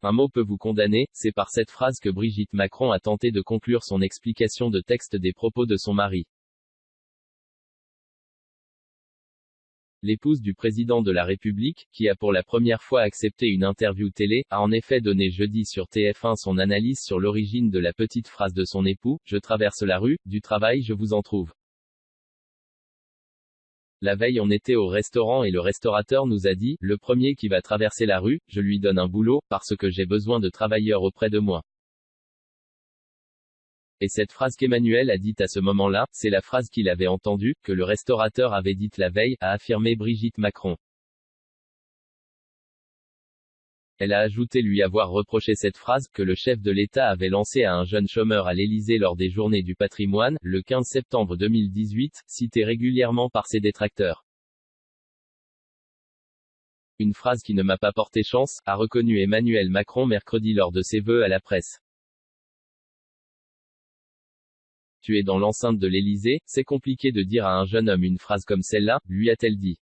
Un mot peut vous condamner, c'est par cette phrase que Brigitte Macron a tenté de conclure son explication de texte des propos de son mari. L'épouse du président de la République, qui a pour la première fois accepté une interview télé, a en effet donné jeudi sur TF1 son analyse sur l'origine de la petite phrase de son époux, « Je traverse la rue, du travail je vous en trouve ». La veille on était au restaurant et le restaurateur nous a dit, le premier qui va traverser la rue, je lui donne un boulot, parce que j'ai besoin de travailleurs auprès de moi. Et cette phrase qu'Emmanuel a dite à ce moment-là, c'est la phrase qu'il avait entendue, que le restaurateur avait dite la veille, a affirmé Brigitte Macron. Elle a ajouté lui avoir reproché cette phrase, que le chef de l'État avait lancée à un jeune chômeur à l'Élysée lors des Journées du patrimoine, le 15 septembre 2018, citée régulièrement par ses détracteurs. Une phrase qui ne m'a pas porté chance, a reconnu Emmanuel Macron mercredi lors de ses vœux à la presse. Tu es dans l'enceinte de l'Élysée, c'est compliqué de dire à un jeune homme une phrase comme celle-là, lui a-t-elle dit.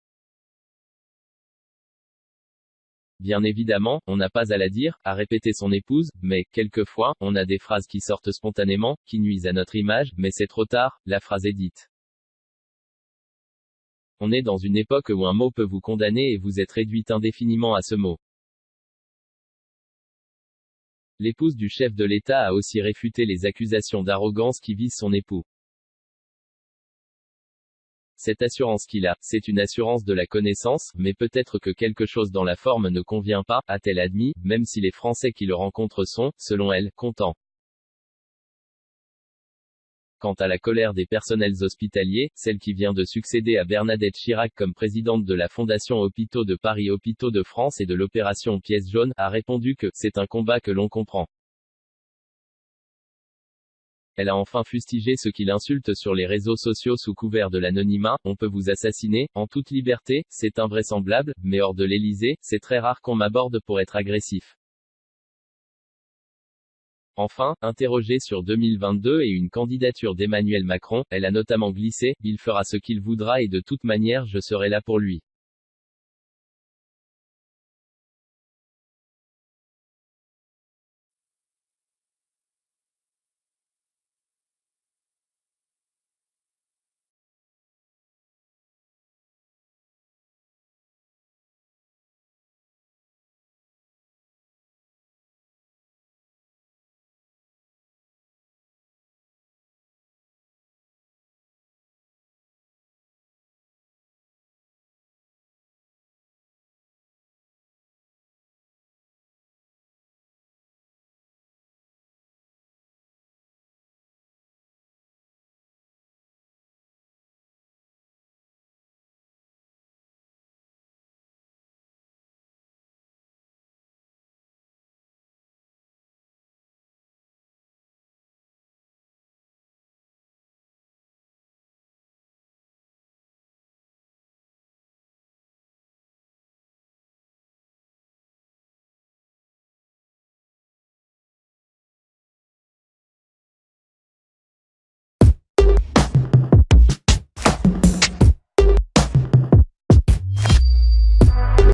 Bien évidemment, on n'a pas à la dire, a répété son épouse, mais, quelquefois, on a des phrases qui sortent spontanément, qui nuisent à notre image, mais c'est trop tard, la phrase est dite. On est dans une époque où un mot peut vous condamner et vous êtes réduite indéfiniment à ce mot. L'épouse du chef de l'État a aussi réfuté les accusations d'arrogance qui visent son époux. Cette assurance qu'il a, c'est une assurance de la connaissance, mais peut-être que quelque chose dans la forme ne convient pas, a-t-elle admis, même si les Français qui le rencontrent sont, selon elle, contents. Quant à la colère des personnels hospitaliers, celle qui vient de succéder à Bernadette Chirac comme présidente de la Fondation Hôpitaux de Paris Hôpitaux de France et de l'opération Pièce jaune, a répondu que « c'est un combat que l'on comprend ». Elle a enfin fustigé ceux qui l'insultent sur les réseaux sociaux sous couvert de l'anonymat, on peut vous assassiner, en toute liberté, c'est invraisemblable, mais hors de l'Élysée, c'est très rare qu'on m'aborde pour être agressif. Enfin, interrogée sur 2022 et une candidature d'Emmanuel Macron, elle a notamment glissé, il fera ce qu'il voudra et de toute manière je serai là pour lui.